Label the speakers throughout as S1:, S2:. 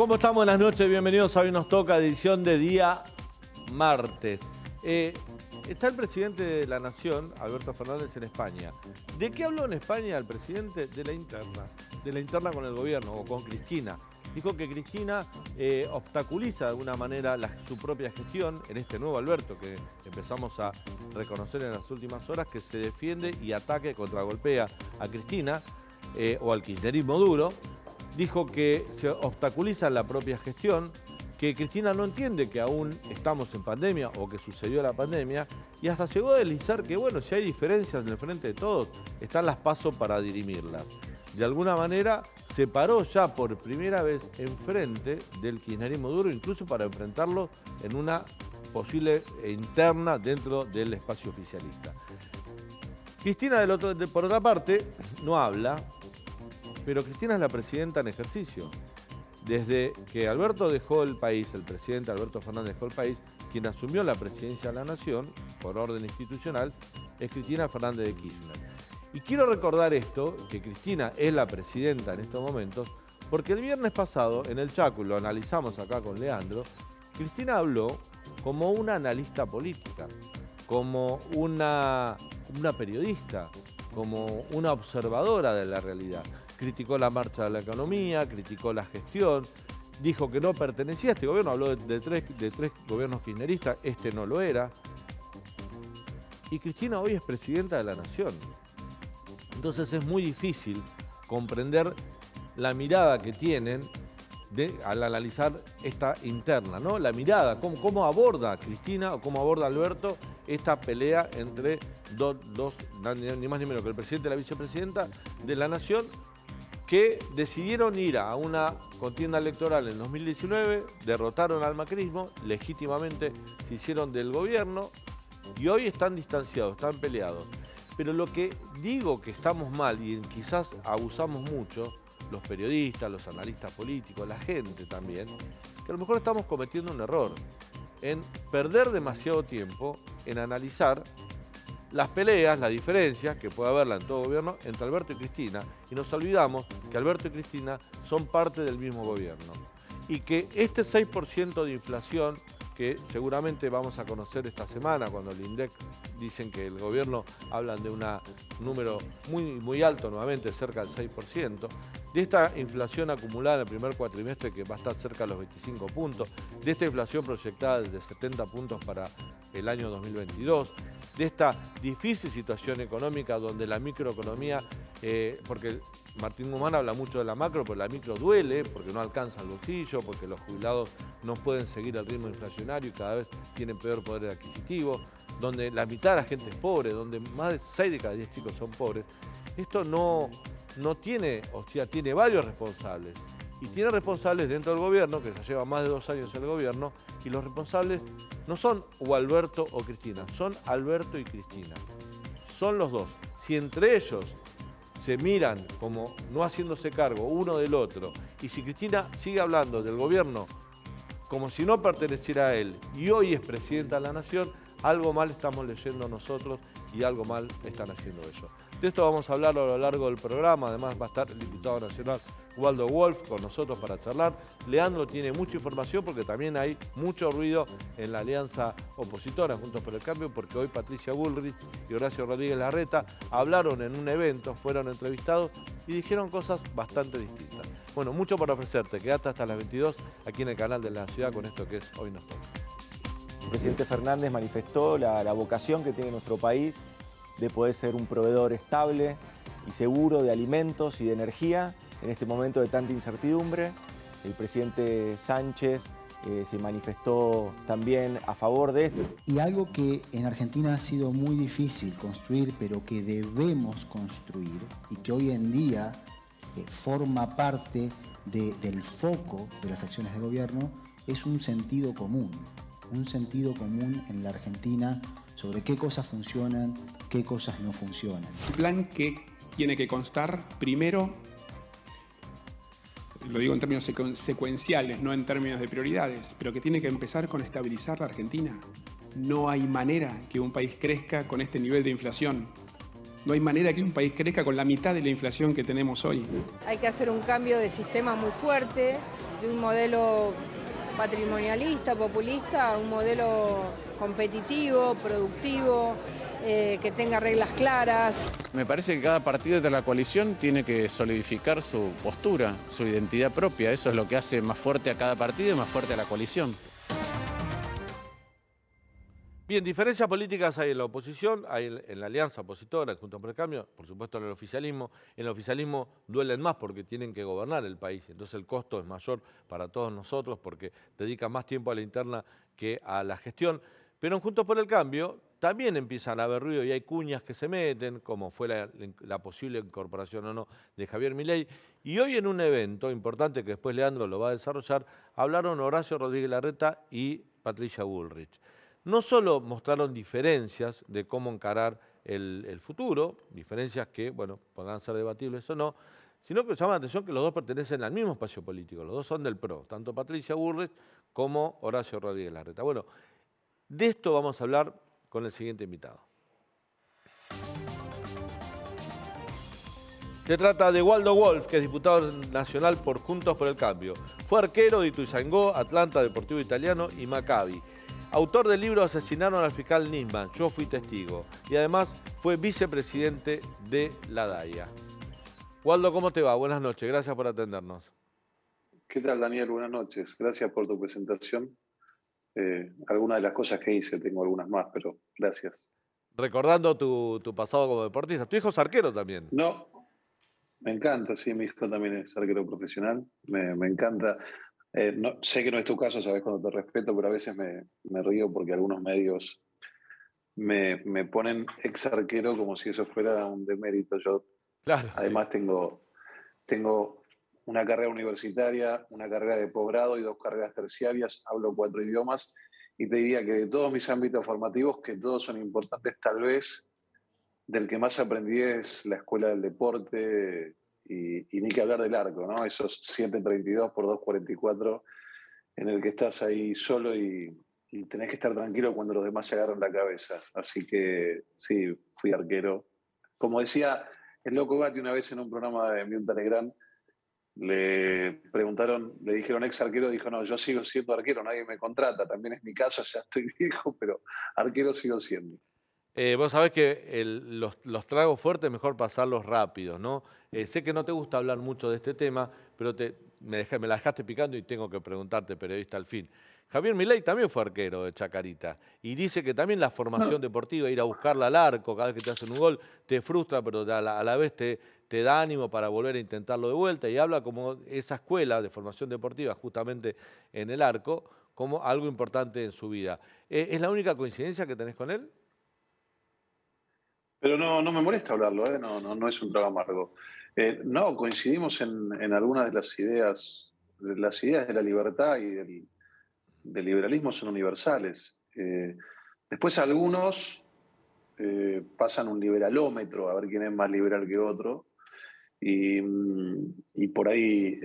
S1: ¿Cómo estamos? Buenas noches, bienvenidos a Hoy Nos Toca, edición de día martes. Está el presidente de la Nación, Alberto Fernández, en España. ¿De qué habló en España el presidente? De la interna con el gobierno o con Cristina. Dijo que Cristina obstaculiza de alguna manera su propia gestión en este nuevo Alberto que empezamos a reconocer en las últimas horas, que se defiende y ataca y contragolpea a Cristina o al kirchnerismo duro. Dijo que se obstaculiza la propia gestión, que Cristina no entiende que aún estamos en pandemia o que sucedió la pandemia, y hasta llegó a deslizar que, bueno, si hay diferencias en el frente de todos, están las PASO para dirimirlas. De alguna manera se paró ya por primera vez enfrente del kirchnerismo duro, incluso para enfrentarlo en una posible interna dentro del espacio oficialista. Cristina, por otra parte, no habla, pero Cristina es la presidenta en ejercicio. Desde que Alberto dejó el país, el presidente Alberto Fernández dejó el país, quien asumió la presidencia de la Nación, por orden institucional, es Cristina Fernández de Kirchner. Y quiero recordar esto, que Cristina es la presidenta en estos momentos, porque el viernes pasado, en el Chaco, lo analizamos acá con Leandro, Cristina habló como una analista política, como una periodista, como una observadora de la realidad. Criticó la marcha de la economía, criticó la gestión, dijo que no pertenecía a este gobierno, habló de tres gobiernos kirchneristas, este no lo era. Y Cristina hoy es presidenta de la Nación. Entonces es muy difícil comprender la mirada que tienen al analizar esta interna, ¿no? La mirada, cómo aborda Cristina o cómo aborda Alberto esta pelea entre ni más ni menos que el presidente y la vicepresidenta de la Nación, que decidieron ir a una contienda electoral en 2019, derrotaron al macrismo, legítimamente se hicieron del gobierno y hoy están distanciados, están peleados. Pero lo que digo que estamos mal y quizás abusamos mucho, los periodistas, los analistas políticos, la gente también, que a lo mejor estamos cometiendo un error en perder demasiado tiempo en analizar las peleas, las diferencias, que puede haberla en todo gobierno, entre Alberto y Cristina, y nos olvidamos que Alberto y Cristina son parte del mismo gobierno. Y que este 6% de inflación, que seguramente vamos a conocer esta semana, cuando el INDEC dicen que el gobierno hablan de un número muy alto, nuevamente cerca del 6%, de esta inflación acumulada en el primer cuatrimestre que va a estar cerca de los 25 puntos, de esta inflación proyectada de 70 puntos para el año 2022, de esta difícil situación económica donde la microeconomía, porque Martín Guzmán habla mucho de la macro, pero la micro duele porque no alcanza el bolsillo, porque los jubilados no pueden seguir el ritmo inflacionario y cada vez tienen peor poder adquisitivo, donde la mitad de la gente es pobre, donde más de 6 de cada 10 chicos son pobres. Esto no tiene, o sea, tiene varios responsables. Y tiene responsables dentro del gobierno, que ya lleva más de 2 años en el gobierno, y los responsables no son o Alberto o Cristina, son Alberto y Cristina. Son los dos. Si entre ellos se miran como no haciéndose cargo uno del otro, y si Cristina sigue hablando del gobierno como si no perteneciera a él, y hoy es presidenta de la Nación, algo mal estamos leyendo nosotros y algo mal están haciendo ellos. De esto vamos a hablar a lo largo del programa. Además va a estar el diputado nacional Waldo Wolf con nosotros para charlar. Leandro tiene mucha información porque también hay mucho ruido en la alianza opositora Juntos por el Cambio, porque hoy Patricia Bullrich y Horacio Rodríguez Larreta hablaron en un evento, fueron entrevistados y dijeron cosas bastante distintas. Bueno, mucho por ofrecerte. Quédate hasta las 22 aquí en el canal de la ciudad con esto que es Hoy Nos Toca.
S2: El presidente Fernández manifestó la vocación que tiene nuestro país de poder ser un proveedor estable y seguro de alimentos y de energía en este momento de tanta incertidumbre. El presidente Sánchez se manifestó también a favor de esto.
S3: Y algo que en Argentina ha sido muy difícil construir, pero que debemos construir y que hoy en día forma parte del foco de las acciones de gobierno, es un sentido común. Un sentido común en la Argentina sobre qué cosas funcionan, qué cosas no funcionan.
S4: Un plan que tiene que constar, primero, lo digo en términos secuenciales, no en términos de prioridades, pero que tiene que empezar con estabilizar la Argentina. No hay manera que un país crezca con este nivel de inflación. No hay manera que un país crezca con la mitad de la inflación que tenemos hoy.
S5: Hay que hacer un cambio de sistema muy fuerte, de un modelo patrimonialista, populista, a un modelo competitivo, productivo, que tenga reglas claras.
S6: Me parece que cada partido de la coalición tiene que solidificar su postura, su identidad propia. Eso es lo que hace más fuerte a cada partido y más fuerte a la coalición.
S1: Bien, diferencias políticas hay en la oposición, hay en la alianza opositora, Juntos por el Cambio, por supuesto en el oficialismo. En el oficialismo duelen más porque tienen que gobernar el país, entonces el costo es mayor para todos nosotros porque dedican más tiempo a la interna que a la gestión. Pero en Juntos por el Cambio también empiezan a haber ruido y hay cuñas que se meten, como fue la posible incorporación o no de Javier Milei. Y hoy en un evento importante que después Leandro lo va a desarrollar, hablaron Horacio Rodríguez Larreta y Patricia Bullrich. No solo mostraron diferencias de cómo encarar el futuro, diferencias que, bueno, podrán ser debatibles o no, sino que llama la atención que los dos pertenecen al mismo espacio político, los dos son del PRO, tanto Patricia Bullrich como Horacio Rodríguez Larreta. Bueno, de esto vamos a hablar con el siguiente invitado. Se trata de Waldo Wolf, que es diputado nacional por Juntos por el Cambio. Fue arquero de Ituzaingó, Atlanta, Deportivo Italiano y Maccabi. Autor del libro Asesinaron al fiscal Nisman, yo fui testigo. Y además fue vicepresidente de la DAIA. Waldo, ¿cómo te va? Buenas noches, gracias por atendernos.
S7: ¿Qué tal, Daniel? Buenas noches. Gracias por tu presentación. Algunas de las cosas que hice, tengo algunas más, pero gracias.
S1: Recordando tu pasado como deportista. Tu hijo es arquero también.
S7: No, me encanta, sí, mi hijo también es arquero profesional. Me encanta. No, sé que no es tu caso, sabes cuando te respeto, pero a veces me río porque algunos medios me ponen ex arquero como si eso fuera un demérito. Yo,
S1: claro,
S7: además,
S1: sí.
S7: tengo una carrera universitaria, una carrera de posgrado y 2 carreras terciarias, hablo 4 idiomas, y te diría que de todos mis ámbitos formativos, que todos son importantes, tal vez del que más aprendí es la escuela del deporte, y ni que hablar del arco, ¿no? Esos 7.32 por 2.44 en el que estás ahí solo y tenés que estar tranquilo cuando los demás se agarran la cabeza. Así que sí, fui arquero. Como decía el Loco Gatti una vez en un programa de Mirta Legrand, le preguntaron, le dijeron ex arquero, dijo, no, yo sigo siendo arquero, nadie me contrata, también es mi caso, ya estoy viejo, pero arquero sigo siendo.
S1: Vos sabés que los tragos fuertes mejor pasarlos rápidos, ¿no? Sé que no te gusta hablar mucho de este tema, pero me la dejaste picando y tengo que preguntarte, periodista al fin. Javier Milei también fue arquero de Chacarita y dice que también la formación deportiva, ir a buscarla al arco cada vez que te hacen un gol, te frustra, pero a la vez te da ánimo para volver a intentarlo de vuelta y habla como esa escuela de formación deportiva justamente en el arco como algo importante en su vida. ¿Es la única coincidencia que tenés con él?
S7: Pero no me molesta hablarlo, ¿eh? No es un trago amargo. No, coincidimos en algunas de las ideas de la libertad y del liberalismo son universales. Después algunos pasan un liberalómetro a ver quién es más liberal que otro y por ahí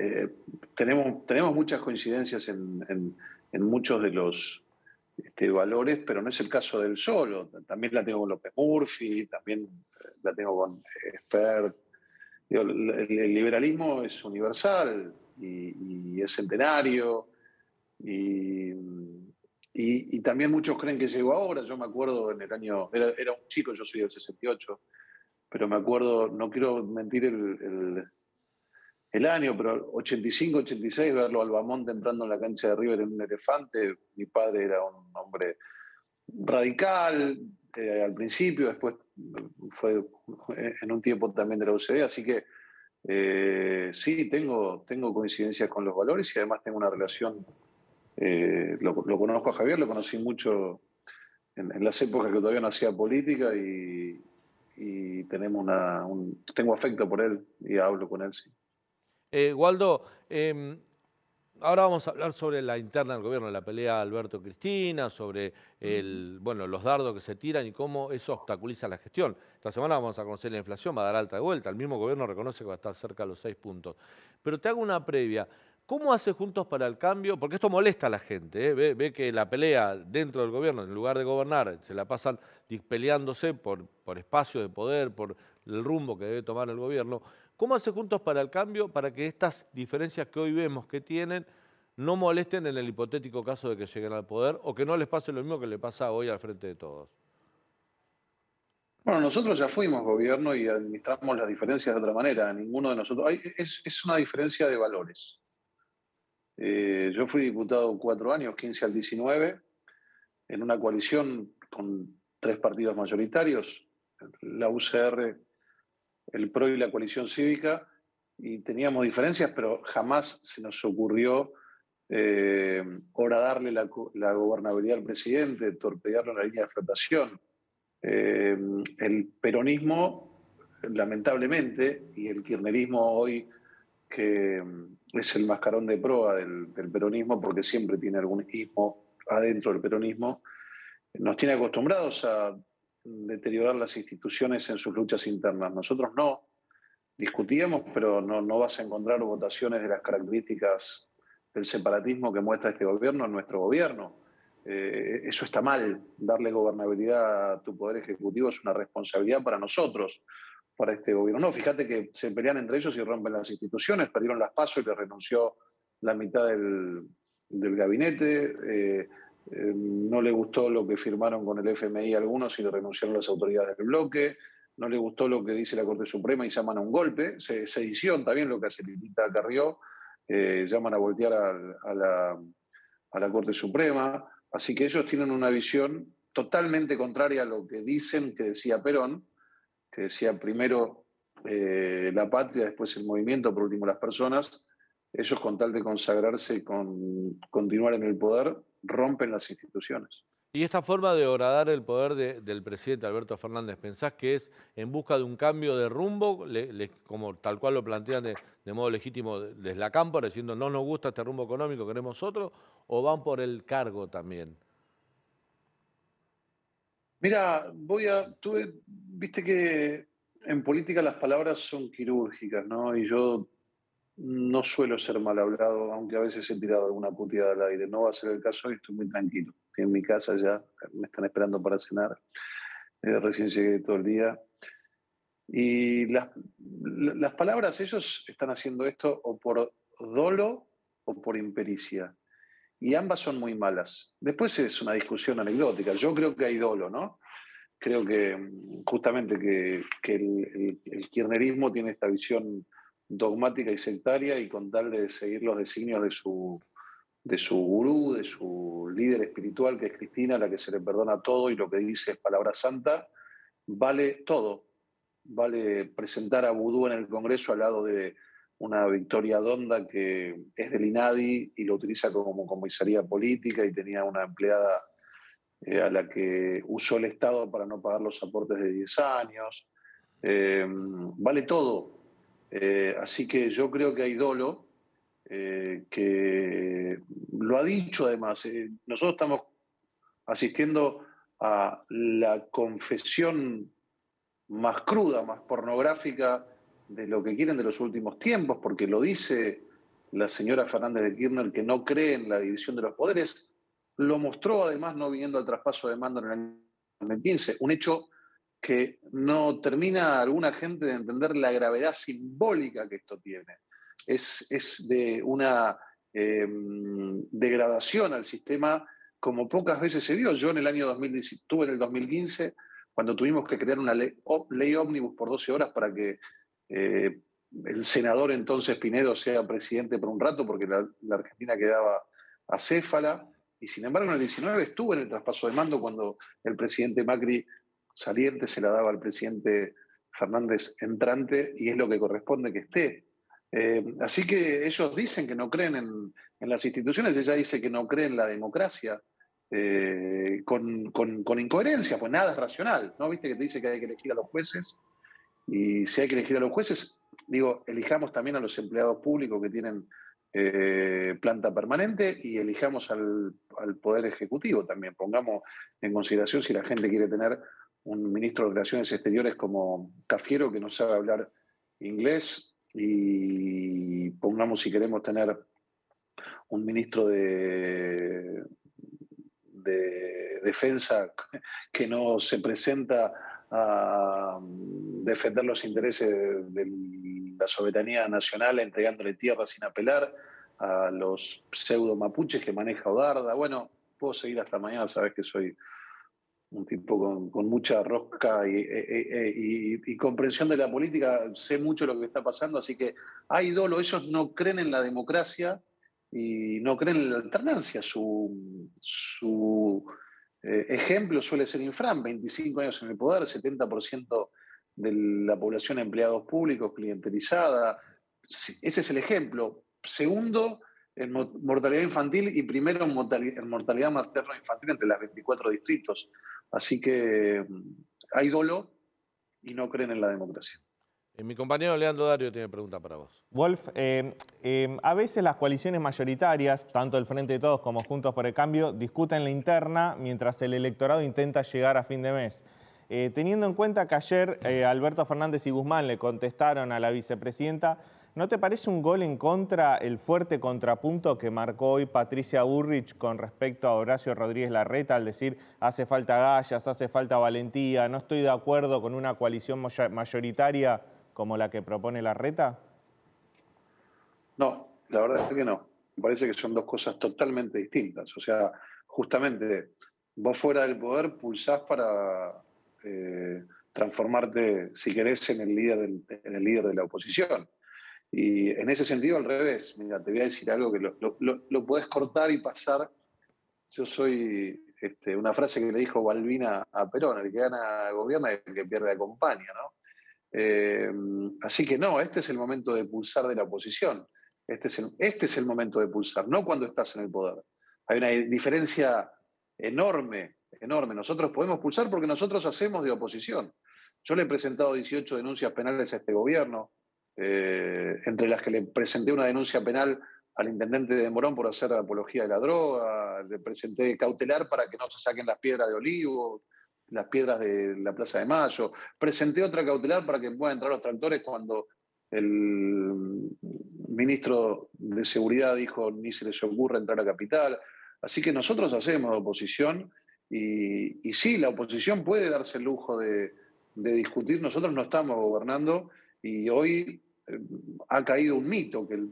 S7: tenemos muchas coincidencias en muchos de los valores, pero no es el caso del solo. También la tengo con López Murphy, también la tengo con Spert. Digo, el liberalismo es universal y es centenario y también muchos creen que llegó ahora. Yo me acuerdo en el año, era un chico, yo soy del 68, pero me acuerdo, no quiero mentir el año, pero 85, 86, verlo al Albamonte entrando en la cancha de River en un elefante. Mi padre era un hombre radical al principio, después fue en un tiempo también de la UCD, así que sí, tengo coincidencias con los valores y además tengo una relación, lo conozco a Javier, lo conocí mucho en las épocas que todavía no hacía política y tengo afecto por él y hablo con él, sí.
S1: Waldo, ahora vamos a hablar sobre la interna del gobierno, la pelea Alberto-Cristina, sobre los dardos que se tiran y cómo eso obstaculiza la gestión. Esta semana vamos a conocer la inflación, va a dar alta de vuelta. El mismo gobierno reconoce que va a estar cerca de los 6 puntos. Pero te hago una previa. ¿Cómo hace Juntos para el Cambio? Porque esto molesta a la gente, ¿eh? Ve que la pelea dentro del gobierno, en lugar de gobernar, se la pasan peleándose por espacio de poder, por el rumbo que debe tomar el gobierno. ¿Cómo hace Juntos para el Cambio para que estas diferencias que hoy vemos que tienen no molesten en el hipotético caso de que lleguen al poder o que no les pase lo mismo que le pasa hoy al frente de todos?
S7: Bueno, nosotros ya fuimos gobierno y administramos las diferencias de otra manera. Ninguno de nosotros. Es una diferencia de valores. Yo fui diputado 4 años, 15 al 19, en una coalición con 3 partidos mayoritarios, la UCR, el PRO y la coalición cívica, y teníamos diferencias, pero jamás se nos ocurrió horadarle la gobernabilidad al presidente, torpedearlo en la línea de flotación. El peronismo, lamentablemente, y el kirchnerismo hoy, que es el mascarón de proa del peronismo, porque siempre tiene algún ismo adentro del peronismo, nos tiene acostumbrados a deteriorar las instituciones en sus luchas internas. Nosotros no discutíamos, pero no vas a encontrar votaciones de las características del separatismo que muestra este gobierno en nuestro gobierno. Eso está mal. Darle gobernabilidad a tu poder ejecutivo es una responsabilidad para nosotros, para este gobierno. No, fíjate que se pelean entre ellos y rompen las instituciones, perdieron las PASO y les renunció la mitad del gabinete. No le gustó lo que firmaron con el FMI a algunos y le renunciaron las autoridades del bloque. No le gustó lo que dice la Corte Suprema y llaman a un golpe. Sedición también, lo que hace Lilita Carrió. Llaman a voltear a la Corte Suprema. Así que ellos tienen una visión totalmente contraria a lo que dicen que decía Perón, que decía primero la patria, después el movimiento, por último las personas. Ellos, con tal de consagrarse y continuar en el poder, rompen las instituciones.
S1: Y esta forma de horadar el poder del presidente Alberto Fernández, ¿pensás que es en busca de un cambio de rumbo, como tal cual lo plantean de modo legítimo desde la cámpora, diciendo no nos gusta este rumbo económico, queremos otro, o van por el cargo también?
S7: Mira, viste que en política las palabras son quirúrgicas, ¿no? Y yo no suelo ser mal hablado, aunque a veces he tirado alguna puteada al aire. No va a ser el caso y estoy muy tranquilo. Estoy en mi casa ya, me están esperando para cenar. Recién llegué todo el día. Y las palabras, ellos están haciendo esto o por dolo o por impericia. Y ambas son muy malas. Después es una discusión anecdótica. Yo creo que hay dolo, ¿no? Creo que justamente que el kirchnerismo tiene esta visión dogmática y sectaria, y con tal de seguir los designios de su gurú, de su líder espiritual, que es Cristina, a la que se le perdona todo y lo que dice es palabra santa, vale todo. Vale presentar a Vudú en el Congreso al lado de una Victoria Donda que es del INADI y lo utiliza como comisaría política y tenía una empleada a la que usó el Estado para no pagar los aportes de 10 años. Vale todo. Así que yo creo que hay dolo, que lo ha dicho además. Nosotros estamos asistiendo a la confesión más cruda, más pornográfica de lo que quieren de los últimos tiempos, porque lo dice la señora Fernández de Kirchner, que no cree en la división de los poderes. Lo mostró además no viniendo al traspaso de mando en el año 2015, un hecho que no termina alguna gente de entender la gravedad simbólica que esto tiene. Es de una degradación al sistema como pocas veces se vio. Yo en el año 2010, estuve en el 2015, cuando tuvimos que crear una ley ómnibus por 12 horas para que el senador entonces Pinedo sea presidente por un rato, porque la Argentina quedaba acéfala. Y sin embargo, en el 19 estuve en el traspaso de mando cuando el presidente Macri saliente se la daba al presidente Fernández entrante, y es lo que corresponde que esté. Así que ellos dicen que no creen en las instituciones, ella dice que no cree en la democracia, con incoherencia, pues nada es racional, ¿no? Viste que te dice que hay que elegir a los jueces, y si hay que elegir a los jueces, digo, elijamos también a los empleados públicos que tienen planta permanente, y elijamos al Poder Ejecutivo también. Pongamos en consideración si la gente quiere tener un ministro de Relaciones Exteriores como Cafiero, que no sabe hablar inglés, y pongamos si queremos tener un ministro de Defensa que no se presenta a defender los intereses de la soberanía nacional entregándole tierra sin apelar a los pseudo mapuches que maneja Odarda. Bueno, puedo seguir hasta mañana, sabes que soy un tipo con mucha rosca y comprensión de la política, sé mucho lo que está pasando, así que hay dolo, ellos no creen en la democracia y no creen en la alternancia. Su ejemplo suele ser Infran, 25 años en el poder, 70% de la población empleados públicos, clientelizada. Ese es el ejemplo. Segundo, en mortalidad infantil y primero en mortalidad materno-infantil entre las 24 distritos. Así que hay dolo y no creen en la democracia.
S1: Mi compañero Leandro Dario tiene pregunta para vos.
S8: Wolf, a veces las coaliciones mayoritarias, tanto el Frente de Todos como Juntos por el Cambio, discuten la interna mientras el electorado intenta llegar a fin de mes. Teniendo en cuenta que ayer Alberto Fernández y Guzmán le contestaron a la vicepresidenta, ¿no te parece un gol en contra el fuerte contrapunto que marcó hoy Patricia Bullrich con respecto a Horacio Rodríguez Larreta al decir hace falta agallas, hace falta valentía, no estoy de acuerdo con una coalición mayoritaria como la que propone Larreta?
S7: No, la verdad es que no. Me parece que son dos cosas totalmente distintas. O sea, justamente vos fuera del poder pulsás para transformarte, si querés, en el líder de la oposición. Y en ese sentido, al revés. Mira, te voy a decir algo que lo podés cortar y pasar. Yo soy una frase que le dijo Balbina a Perón: el que gana gobierna y el que pierde acompaña, ¿no? Así que no, este es el momento de pulsar de la oposición. Este es el momento de pulsar, no cuando estás en el poder. Hay una diferencia enorme, enorme. Nosotros podemos pulsar porque nosotros hacemos de oposición. Yo le he presentado 18 denuncias penales a este gobierno, entre las que le presenté una denuncia penal al intendente de Morón por hacer apología de la droga, le presenté cautelar para que no se saquen las piedras de Olivo, las piedras de la Plaza de Mayo, presenté otra cautelar para que puedan entrar los tractores cuando el ministro de Seguridad dijo ni se les ocurre entrar a Capital. Así que nosotros hacemos oposición y sí, la oposición puede darse el lujo de discutir. Nosotros no estamos gobernando y hoy ha caído un mito que el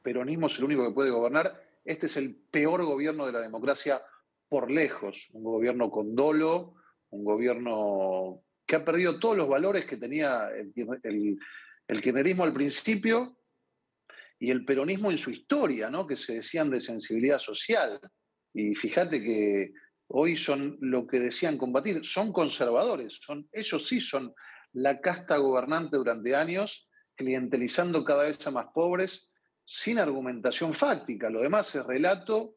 S7: peronismo es el único que puede gobernar. Este es el peor gobierno de la democracia por lejos, un gobierno con dolo, un gobierno que ha perdido todos los valores que tenía el kirchnerismo al principio y el peronismo en su historia, ¿no? Que se decían de sensibilidad social. Y fíjate que hoy son lo que decían combatir, son conservadores, ellos sí son la casta gobernante durante años, clientelizando cada vez a más pobres, sin argumentación fáctica. Lo demás es relato,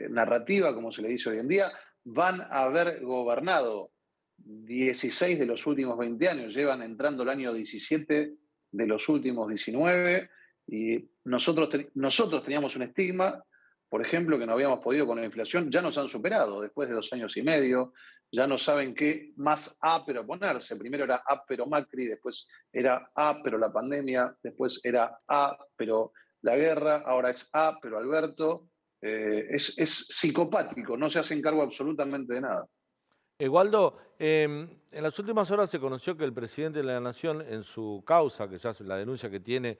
S7: narrativa, como se le dice hoy en día. Van a haber gobernado 16 de los últimos 20 años, llevan entrando el año 17 de los últimos 19, y nosotros teníamos un estigma, por ejemplo, que no habíamos podido con la inflación. Ya nos han superado después de 2 años y medio. Ya no saben qué más pero ponerse. Primero era pero Macri, después era pero la pandemia, después era pero la guerra, ahora es pero Alberto. Es psicopático, no se hacen cargo absolutamente de nada.
S1: Waldo, en las últimas horas se conoció que el presidente de la Nación, en su causa, que ya es la denuncia que tiene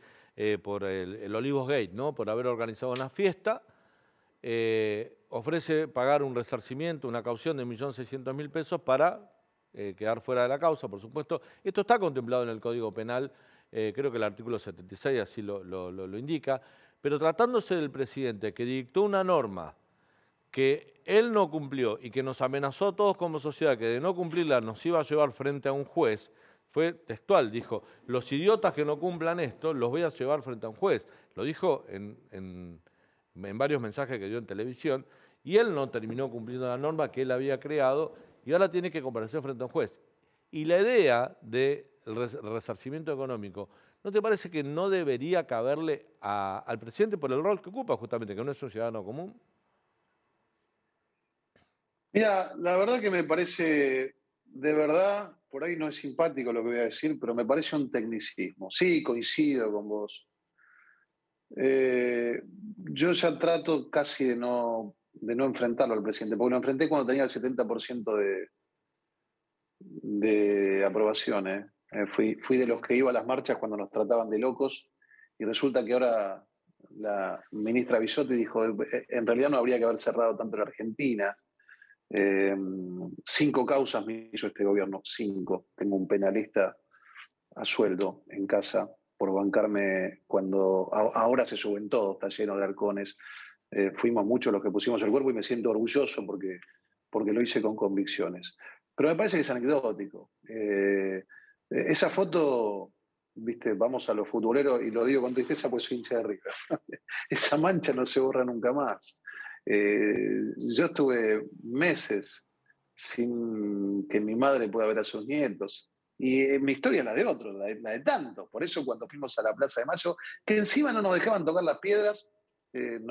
S1: por el Olivos Gate, ¿no? Por haber organizado una fiesta, ofrece pagar un resarcimiento, una caución de 1.600.000 pesos para quedar fuera de la causa, por supuesto. Esto está contemplado en el Código Penal, creo que el artículo 76 así lo indica, pero tratándose del presidente que dictó una norma que él no cumplió y que nos amenazó a todos como sociedad que de no cumplirla nos iba a llevar frente a un juez, fue textual, dijo: los idiotas que no cumplan esto los voy a llevar frente a un juez. Lo dijo en varios mensajes que dio en televisión, y él no terminó cumpliendo la norma que él había creado y ahora tiene que comparecer frente a un juez. Y la idea del resarcimiento económico, ¿no te parece que no debería caberle al presidente por el rol que ocupa justamente, que no es un ciudadano común?
S7: Mira, la verdad que me parece, de verdad, por ahí no es simpático lo que voy a decir, pero me parece un tecnicismo. Sí, coincido con vos. Yo ya trato casi de no enfrentarlo al presidente, porque lo enfrenté cuando tenía el 70% de aprobación. Fui de los que iba a las marchas cuando nos trataban de locos, y resulta que ahora la ministra Bisotti dijo, en realidad no habría que haber cerrado tanto la Argentina. 5 causas me hizo este gobierno, 5. Tengo un penalista a sueldo en casa por bancarme cuando ahora se suben todos, está lleno de halcones. Fuimos muchos los que pusimos el cuerpo y me siento orgulloso porque lo hice con convicciones. Pero me parece que es anecdótico. Esa foto, viste, vamos a los futboleros, y lo digo con tristeza pues soy hincha de River. Esa mancha no se borra nunca más. Yo estuve meses sin que mi madre pueda ver a sus nietos. Y mi historia es la de otros, la de tantos. Por eso cuando fuimos a la Plaza de Mayo, que encima no nos dejaban tocar las piedras,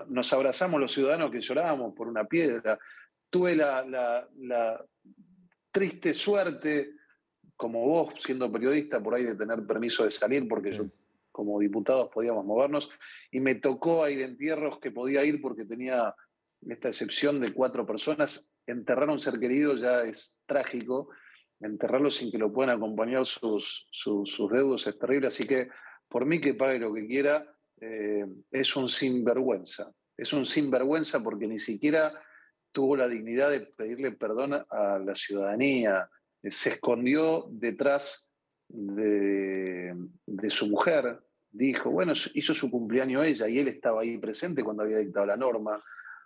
S7: nos abrazamos los ciudadanos que llorábamos por una piedra. Tuve la triste suerte, como vos, siendo periodista, por ahí de tener permiso de salir, porque yo, como diputados, podíamos movernos, y me tocó ir a entierros que podía ir porque tenía esta excepción de 4 personas. Enterrar a un ser querido ya es trágico, enterrarlo sin que lo puedan acompañar sus deudos es terrible, así que por mí que pague lo que quiera, es un sinvergüenza. Es un sinvergüenza porque ni siquiera tuvo la dignidad de pedirle perdón a la ciudadanía. Se escondió detrás de su mujer, dijo, bueno, hizo su cumpleaños ella y él estaba ahí presente cuando había dictado la norma.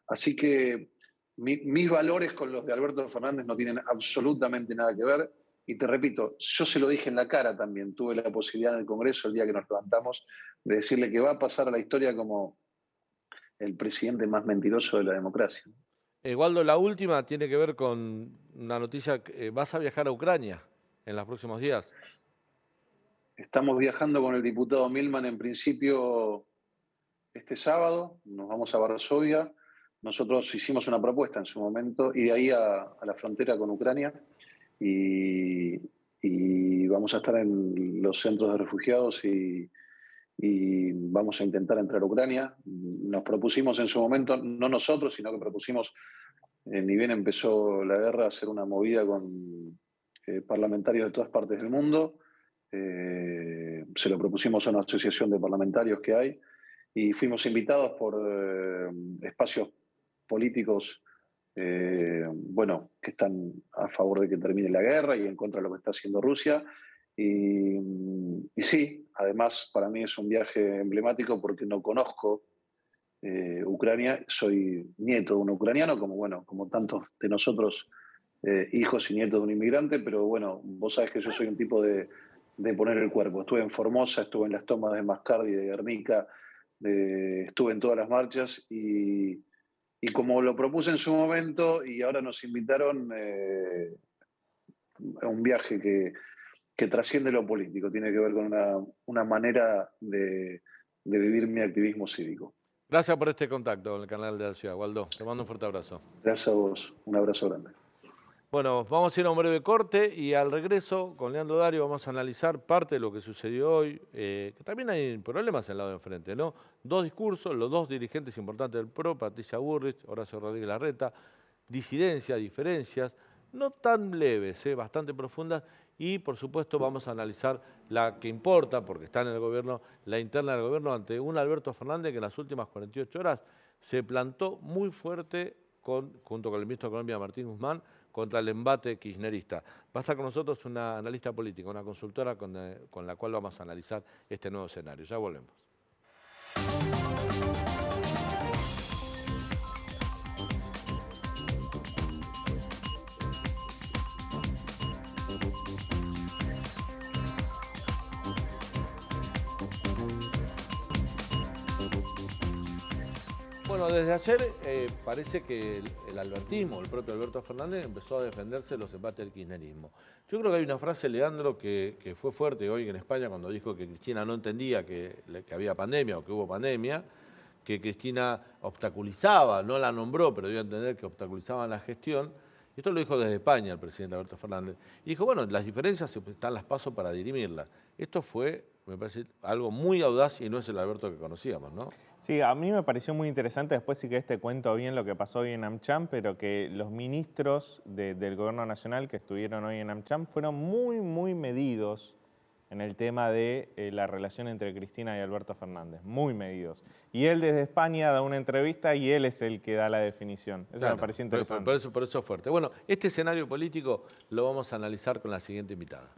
S7: Así que mis valores con los de Alberto Fernández no tienen absolutamente nada que ver. Y te repito, yo se lo dije en la cara también. Tuve la posibilidad en el Congreso, el día que nos levantamos, de decirle que va a pasar a la historia como el presidente más mentiroso de la democracia.
S1: Waldo, la última tiene que ver con una noticia. ¿Vas a viajar a Ucrania en los próximos días?
S7: Estamos viajando con el diputado Milman en principio este sábado. Nos vamos a Varsovia. Nosotros hicimos una propuesta en su momento y de ahí a la frontera con Ucrania y vamos a estar en los centros de refugiados y vamos a intentar entrar a Ucrania. Nos propusimos en su momento, no nosotros, sino que propusimos, ni bien empezó la guerra, hacer una movida con parlamentarios de todas partes del mundo. Se lo propusimos a una asociación de parlamentarios que hay y fuimos invitados por espacios políticos que están a favor de que termine la guerra y en contra de lo que está haciendo Rusia. Y sí, además para mí es un viaje emblemático porque no conozco Ucrania, soy nieto de un ucraniano, como tantos de nosotros, hijos y nietos de un inmigrante, pero bueno, vos sabés que yo soy un tipo de poner el cuerpo. Estuve en Formosa, estuve en las tomas de Mascardi, de Guernica, estuve en todas las marchas y como lo propuse en su momento y ahora nos invitaron a un viaje que trasciende lo político, tiene que ver con una manera de vivir mi activismo cívico.
S1: Gracias por este contacto con el canal de la ciudad, Waldo. Te mando un fuerte abrazo.
S7: Gracias a vos, un abrazo grande.
S1: Bueno, vamos a ir a un breve corte y al regreso con Leandro Dario vamos a analizar parte de lo que sucedió hoy, que también hay problemas en el lado de enfrente, ¿no? 2 discursos, los 2 dirigentes importantes del PRO, Patricia Bullrich, Horacio Rodríguez Larreta, disidencias, diferencias, no tan leves, bastante profundas, y por supuesto vamos a analizar la que importa, porque está en el gobierno, la interna del gobierno ante un Alberto Fernández que en las últimas 48 horas se plantó muy fuerte junto con el ministro de Economía Martín Guzmán, contra el embate kirchnerista. Va a estar con nosotros una analista política, una consultora con la cual vamos a analizar este nuevo escenario. Ya volvemos. Bueno, desde ayer parece que el albertismo, el propio Alberto Fernández, empezó a defenderse de los embates del kirchnerismo. Yo creo que hay una frase, Leandro, que fue fuerte hoy en España cuando dijo que Cristina no entendía que había pandemia o que hubo pandemia, que Cristina obstaculizaba, no la nombró, pero dio a entender que obstaculizaba la gestión. Esto lo dijo desde España el presidente Alberto Fernández. Y dijo, bueno, las diferencias están las PASO para dirimirlas. Esto fue me parece algo muy audaz y no es el Alberto que conocíamos, ¿no?
S8: Sí, a mí me pareció muy interesante, después sí que te cuento bien lo que pasó hoy en AmCham, pero que los ministros del Gobierno Nacional que estuvieron hoy en AmCham fueron muy medidos en el tema de la relación entre Cristina y Alberto Fernández, muy medidos. Y él desde España da una entrevista y él es el que da la definición. Eso
S1: Claro,
S8: me pareció interesante.
S1: Por eso es fuerte. Bueno, este escenario político lo vamos a analizar con la siguiente invitada.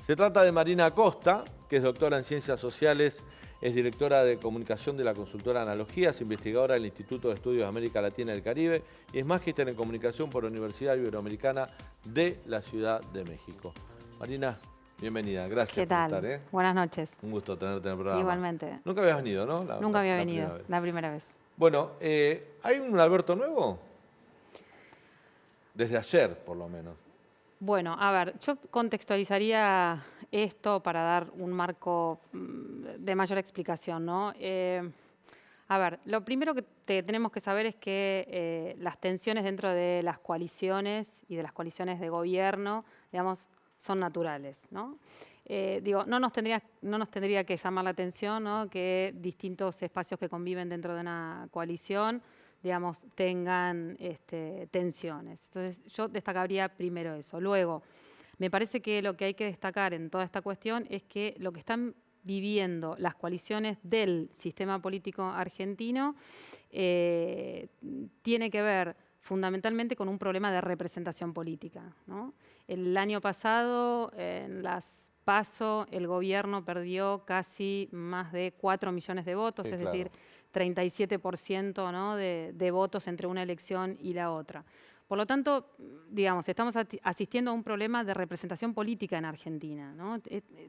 S1: Se trata de Marina Acosta, que es doctora en Ciencias Sociales, es directora de comunicación de la consultora Analogías, investigadora del Instituto de Estudios de América Latina y el Caribe y es magíster en comunicación por la Universidad Iberoamericana de la Ciudad de México. Marina, bienvenida. Gracias
S9: ¿Qué tal?
S1: por estar.
S9: Buenas noches.
S1: Un gusto tenerte en el programa.
S9: Igualmente.
S1: Nunca habías venido, ¿no?
S9: Nunca había venido, la primera vez.
S1: Bueno, ¿hay un Alberto nuevo? Desde ayer, por lo menos.
S9: Bueno, a ver, yo contextualizaría esto para dar un marco de mayor explicación, ¿no? A ver, lo primero que tenemos que saber es que las tensiones dentro de las coaliciones y de las coaliciones de gobierno, digamos, son naturales, ¿no? No nos tendría que llamar la atención, ¿no?, que distintos espacios que conviven dentro de una coalición, digamos, tengan tensiones. Entonces, yo destacaría primero eso. Luego, me parece que lo que hay que destacar en toda esta cuestión es que lo que están viviendo las coaliciones del sistema político argentino tiene que ver fundamentalmente con un problema de representación política, ¿no? El año pasado, en las PASO, el gobierno perdió casi más de 4 millones de votos,
S1: Sí,
S9: es
S1: claro.
S9: decir, 37%, ¿no?, de votos entre una elección y la otra. Por lo tanto, digamos, estamos asistiendo a un problema de representación política en Argentina, ¿no?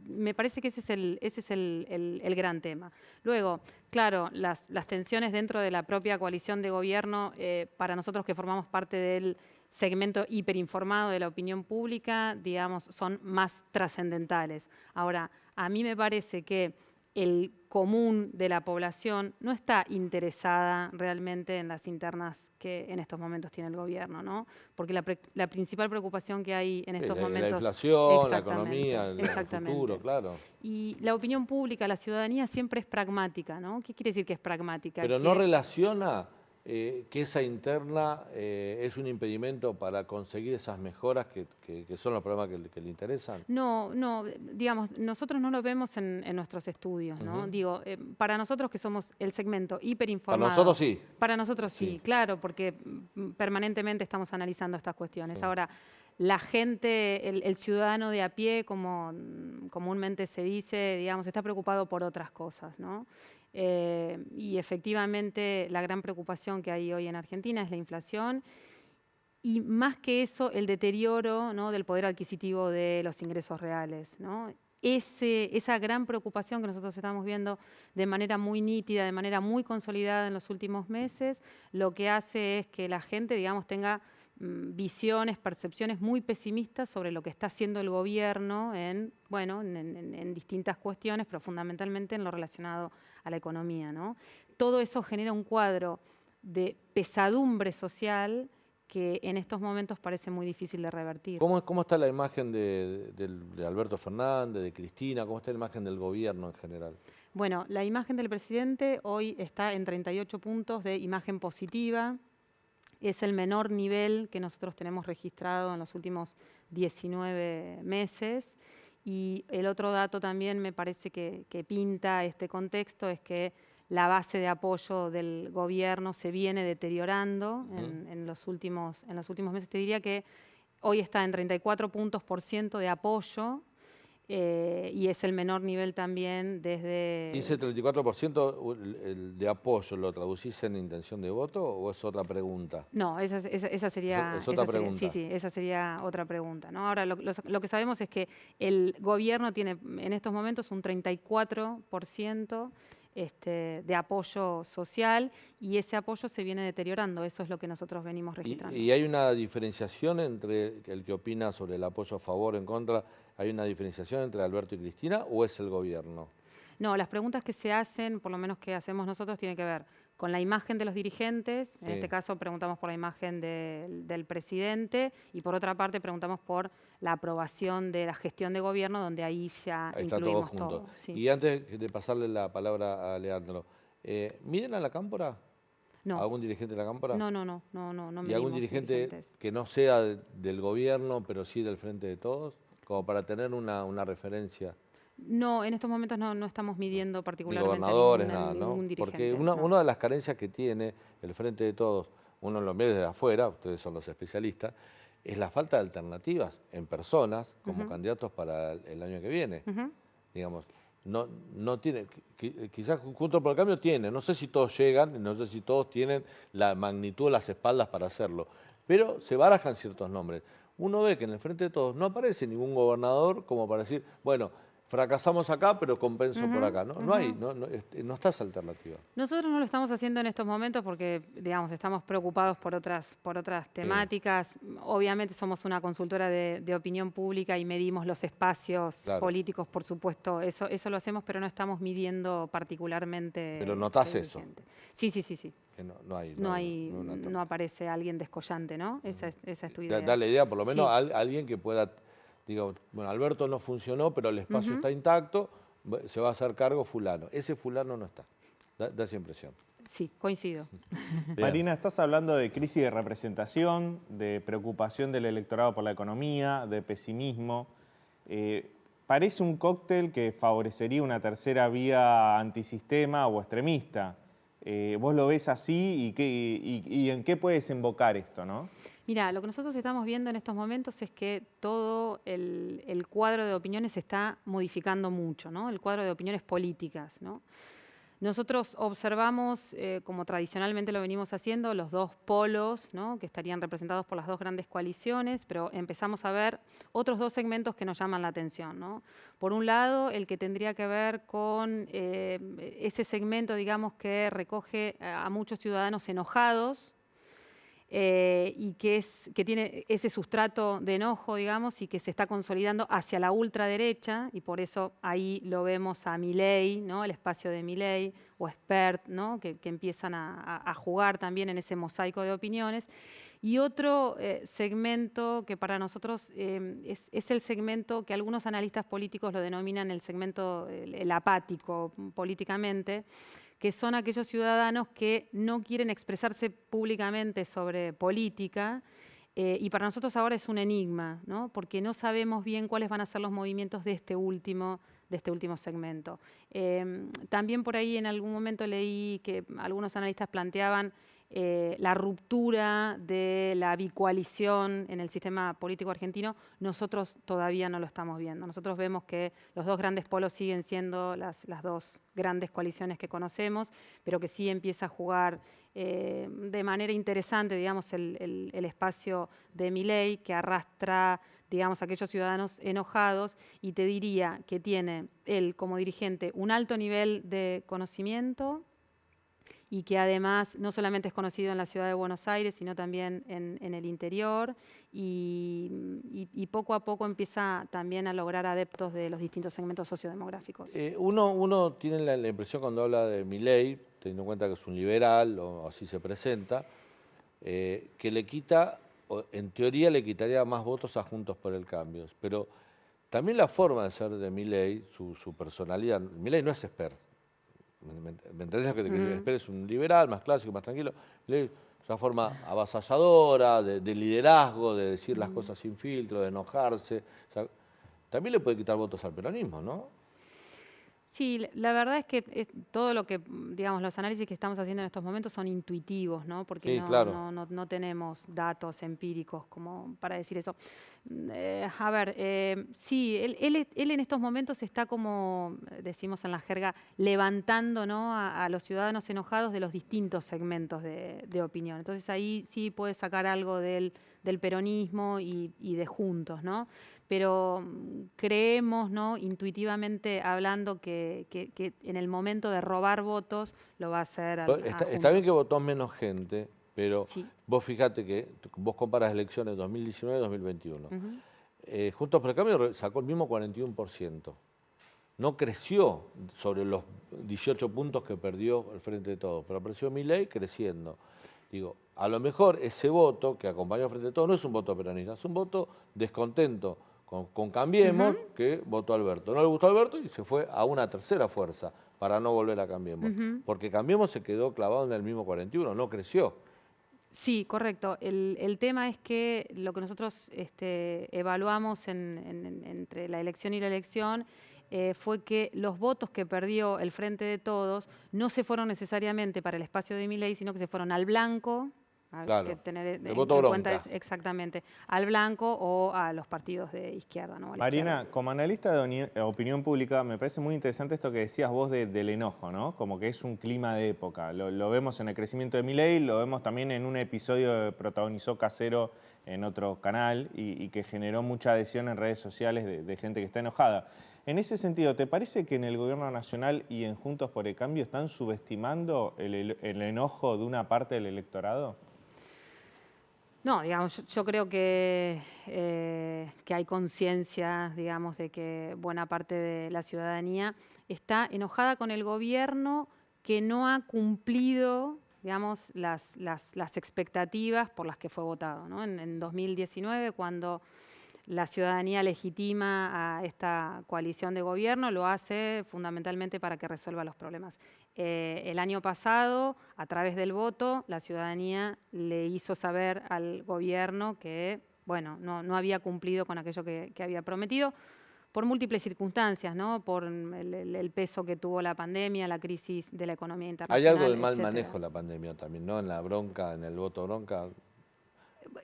S9: Me parece que ese es el gran tema. Luego, claro, las tensiones dentro de la propia coalición de gobierno, para nosotros que formamos parte del segmento hiperinformado de la opinión pública, digamos, son más trascendentales. Ahora, a mí me parece que el común de la población no está interesada realmente en las internas que en estos momentos tiene el gobierno, ¿no? Porque la principal preocupación que hay en estos momentos...
S1: La inflación, la
S9: Exactamente,
S1: economía, el
S9: exactamente.
S1: futuro, claro.
S9: Y la opinión pública, la ciudadanía siempre es pragmática, ¿no? ¿Qué quiere decir que es pragmática?
S1: Pero
S9: Que-
S1: no relaciona que esa interna es un impedimento para conseguir esas mejoras que son los problemas que le interesan.
S9: No, digamos, nosotros no lo vemos en nuestros estudios, ¿no?
S1: Ujú.
S9: Digo, para nosotros que somos el segmento hiperinformado...
S1: Para nosotros sí.
S9: Para nosotros sí,
S1: Sí.
S9: claro, porque permanentemente estamos analizando estas cuestiones.
S1: Sí.
S9: Ahora, la gente, el ciudadano de a pie, como comúnmente se dice, digamos, está preocupado por otras cosas, ¿no? Y efectivamente la gran preocupación que hay hoy en Argentina es la inflación y más que eso el deterioro, ¿no?, del poder adquisitivo de los ingresos reales, ¿no? Esa gran preocupación que nosotros estamos viendo de manera muy nítida, de manera muy consolidada en los últimos meses, lo que hace es que la gente, digamos, tenga visiones, percepciones muy pesimistas sobre lo que está haciendo el gobierno en distintas cuestiones, pero fundamentalmente en lo relacionado a la economía, ¿no? Todo eso genera un cuadro de pesadumbre social que en estos momentos parece muy difícil de revertir.
S1: ¿Cómo está la imagen de Alberto Fernández, de Cristina? ¿Cómo está la imagen del gobierno en general?
S9: Bueno, la imagen del presidente hoy está en 38 puntos de imagen positiva. Es el menor nivel que nosotros tenemos registrado en los últimos 19 meses. Y el otro dato también me parece que pinta este contexto es que la base de apoyo del gobierno se viene deteriorando en los últimos meses. Te diría que hoy está en 34 puntos por ciento de apoyo y es el menor nivel también desde...
S1: ¿Y ese 34% de apoyo lo traducís en intención de voto o es otra pregunta?
S9: No, esa sería...
S1: Es otra pregunta.
S9: Sí, esa sería otra pregunta, ¿no? Ahora, lo que sabemos es que el gobierno tiene en estos momentos un 34% de apoyo social y ese apoyo se viene deteriorando. Eso es lo que nosotros venimos registrando.
S1: ¿Y hay una diferenciación entre el que opina sobre el apoyo a favor o en contra? ¿Hay una diferenciación entre Alberto y Cristina o es el gobierno?
S9: No, las preguntas que se hacen, por lo menos que hacemos nosotros, tienen que ver con la imagen de los dirigentes, en
S1: Sí.
S9: este caso preguntamos por la imagen del presidente y por otra parte preguntamos por la aprobación de la gestión de gobierno, donde ahí ya
S1: Ahí está todo
S9: incluimos
S1: junto.
S9: todo. Sí.
S1: Y antes de pasarle la palabra a Leandro, ¿miden a la Cámpora?
S9: No.
S1: ¿Algún dirigente de la Cámpora?
S9: No
S1: ¿Y
S9: medimos
S1: algún dirigente
S9: dirigentes.
S1: que no sea del gobierno, pero sí del Frente de Todos? Como para tener una referencia.
S9: No, en estos momentos no estamos midiendo
S1: Ni
S9: particularmente
S1: gobernadores,
S9: a
S1: nada, ¿no?
S9: ningún dirigente.
S1: Porque
S9: no.
S1: una de las carencias que tiene el Frente de Todos, uno lo ve desde afuera, ustedes son los especialistas, es la falta de alternativas en personas como candidatos para el año que viene. Digamos, no tiene, quizás Juntos por el Cambio tiene, no sé si todos llegan, no sé si todos tienen la magnitud, las espaldas para hacerlo, pero se barajan ciertos nombres. Uno ve que en el Frente de Todos no aparece ningún gobernador como para decir, bueno, fracasamos acá, pero compenso por acá. No está esa alternativa.
S9: Nosotros no lo estamos haciendo en estos momentos porque, digamos, estamos preocupados por otras temáticas. Obviamente somos una consultora de opinión pública y medimos los espacios políticos, por supuesto. Eso lo hacemos, pero no estamos midiendo particularmente.
S1: Pero notás eso.
S9: Sí.
S1: Que
S9: no aparece alguien descollante, ¿no? Esa es tu idea.
S1: Da la idea, por lo menos, a alguien que pueda, digo, bueno, Alberto no funcionó, pero el espacio está intacto, se va a hacer cargo fulano. Ese fulano no está. Da esa impresión.
S9: Sí, coincido.
S8: Marina, estás hablando de crisis de representación, de preocupación del electorado por la economía, de pesimismo. Parece un cóctel que favorecería una tercera vía antisistema o extremista. ¿Vos lo ves así y en qué puede desembocar esto, no?
S9: Mira, lo que nosotros estamos viendo en estos momentos es que todo el cuadro de opiniones se está modificando mucho, ¿no? El cuadro de opiniones políticas, ¿no? Nosotros observamos, como tradicionalmente lo venimos haciendo, los dos polos, ¿no? Que estarían representados por las dos grandes coaliciones, pero empezamos a ver otros dos segmentos que nos llaman la atención, ¿no? Por un lado, el que tendría que ver con ese segmento, digamos, que recoge a muchos ciudadanos enojados, y que tiene ese sustrato de enojo, digamos, y que se está consolidando hacia la ultraderecha, y por eso ahí lo vemos a Milei, ¿no? El espacio de Milei, o Spert, ¿no? Que empiezan a jugar también en ese mosaico de opiniones. Y otro segmento que para nosotros es el segmento que algunos analistas políticos lo denominan el segmento el apático políticamente, que son aquellos ciudadanos que no quieren expresarse públicamente sobre política, y para nosotros ahora es un enigma, ¿no? Porque no sabemos bien cuáles van a ser los movimientos de este último segmento. También por ahí en algún momento leí que algunos analistas planteaban la ruptura de la bicoalición en el sistema político argentino. Nosotros todavía no lo estamos viendo. Nosotros vemos que los dos grandes polos siguen siendo las dos grandes coaliciones que conocemos, pero que sí empieza a jugar de manera interesante, digamos, el espacio de Milei, que arrastra, digamos, a aquellos ciudadanos enojados, y te diría que tiene él como dirigente un alto nivel de conocimiento, y que además no solamente es conocido en la ciudad de Buenos Aires, sino también en el interior, y poco a poco empieza también a lograr adeptos de los distintos segmentos sociodemográficos.
S1: Uno tiene la impresión cuando habla de Milei, teniendo en cuenta que es un liberal, o así se presenta, que le quita, o en teoría le quitaría más votos a Juntos por el Cambio, pero también la forma de ser de Milei, su personalidad. Milei no es expert. ¿Me entendés? Que Spert es un liberal, más clásico, más tranquilo. Una forma avasalladora, de liderazgo, de decir las cosas sin filtro, de enojarse. O sea, también le puede quitar votos al peronismo, ¿no?
S9: Sí, la verdad es que todo lo que, digamos, los análisis que estamos haciendo en estos momentos son intuitivos, ¿no? Porque
S1: sí, claro.
S9: no tenemos datos empíricos como para decir eso. Sí, él en estos momentos está, como decimos en la jerga, levantando, ¿no? a los ciudadanos enojados de los distintos segmentos de opinión. Entonces ahí sí puede sacar algo del peronismo y de Juntos, ¿no? Pero creemos, ¿no? Intuitivamente hablando, que en el momento de robar votos lo va a hacer a
S1: Está bien que votó menos gente, pero
S9: sí.
S1: Vos fijate que vos comparas elecciones 2019 y 2021. Juntos por el Cambio sacó el mismo 41%. no creció sobre los 18 puntos que perdió el Frente de Todos, pero apareció Milei creciendo. Digo, a lo mejor ese voto que acompañó al Frente de Todos no es un voto peronista, es un voto descontento con Cambiemos, que votó a Alberto. No le gustó a Alberto y se fue a una tercera fuerza para no volver a Cambiemos. Porque Cambiemos se quedó clavado en el mismo 41, no creció.
S9: Sí, correcto. El tema es que lo que nosotros evaluamos entre la elección y la elección fue que los votos que perdió el Frente de Todos no se fueron necesariamente para el espacio de Milei, sino que se fueron al blanco.
S1: Claro,
S9: que tener
S1: el voto
S9: en cuenta
S1: bronca.
S9: exactamente al blanco o a los partidos de izquierda, ¿no?
S8: Marina, como analista de opinión pública, me parece muy interesante esto que decías vos del enojo, ¿no? Como que es un clima de época. Lo vemos en el crecimiento de Milei, lo vemos también en un episodio que protagonizó Casero en otro canal y que generó mucha adhesión en redes sociales de gente que está enojada. En ese sentido, ¿te parece que en el Gobierno Nacional y en Juntos por el Cambio están subestimando el enojo de una parte del electorado?
S9: No, digamos, yo creo que hay conciencia, digamos, de que buena parte de la ciudadanía está enojada con el gobierno que no ha cumplido, digamos, las expectativas por las que fue votado, ¿no? En 2019, cuando la ciudadanía legitima a esta coalición de gobierno, lo hace fundamentalmente para que resuelva los problemas. El año pasado, a través del voto, la ciudadanía le hizo saber al gobierno que, bueno, no había cumplido con aquello que había prometido, por múltiples circunstancias, ¿no? Por el peso que tuvo la pandemia, la crisis de la economía internacional.
S1: Hay algo de mal
S9: etcétera.
S1: manejo en la pandemia también, ¿no? En la bronca, en el voto bronca.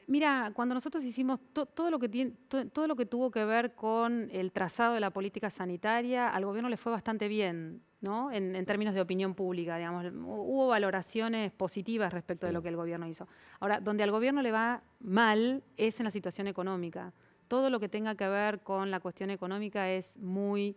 S9: Mira, cuando nosotros hicimos todo lo que tuvo que ver con el trazado de la política sanitaria, al gobierno le fue bastante bien, ¿no? En términos de opinión pública, digamos. Hubo valoraciones positivas respecto de lo que el gobierno hizo. Ahora, donde al gobierno le va mal es en la situación económica. Todo lo que tenga que ver con la cuestión económica es muy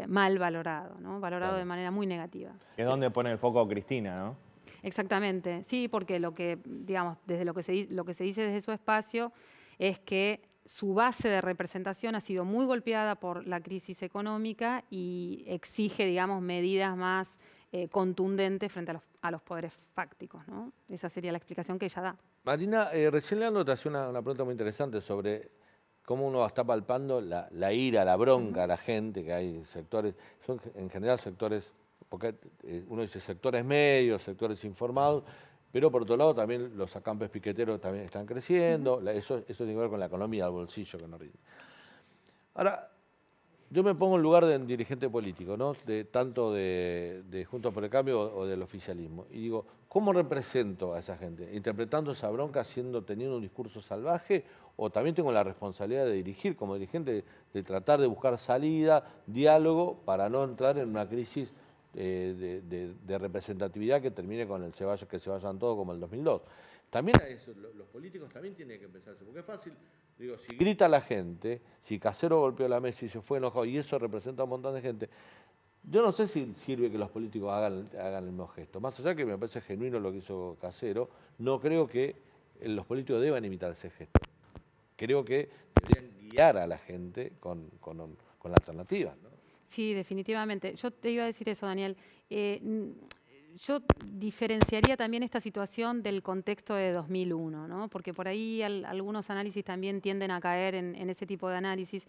S9: mal valorado, ¿no? Valorado de manera muy negativa.
S8: Es donde pone el foco Cristina, ¿no?
S9: Exactamente, sí, porque lo que, digamos, desde lo que se dice desde su espacio es que su base de representación ha sido muy golpeada por la crisis económica y exige, digamos, medidas más contundentes frente a los poderes fácticos, ¿no? Esa sería la explicación que ella da.
S1: Marina, recién Leandro te hacía una pregunta muy interesante sobre cómo uno está palpando la ira, la bronca a la gente, que hay sectores, son en general sectores, porque uno dice sectores medios, sectores informados, pero por otro lado también los acampes piqueteros también están creciendo, eso tiene que ver con la economía del bolsillo que no rinde. Ahora, yo me pongo en lugar de un dirigente político, ¿no? Tanto de Juntos por el Cambio o del oficialismo, y digo, ¿cómo represento a esa gente? ¿Interpretando esa bronca teniendo un discurso salvaje? ¿O también tengo la responsabilidad de dirigir como dirigente, de tratar de buscar salida, diálogo, para no entrar en una crisis de representatividad que termine con que se vayan todos como el 2002? También a eso, los políticos también tienen que empezarse, porque es fácil, digo, si grita la gente, si Casero golpeó la mesa y se fue enojado, y eso representa a un montón de gente, yo no sé si sirve que los políticos hagan el mismo gesto. Más allá que me parece genuino lo que hizo Casero, no creo que los políticos deban imitar ese gesto. Creo que deberían guiar a la gente con la alternativa, ¿no?
S9: Sí, definitivamente. Yo te iba a decir eso, Daniel. Yo diferenciaría también esta situación del contexto de 2001, ¿no? Porque por ahí algunos análisis también tienden a caer en ese tipo de análisis.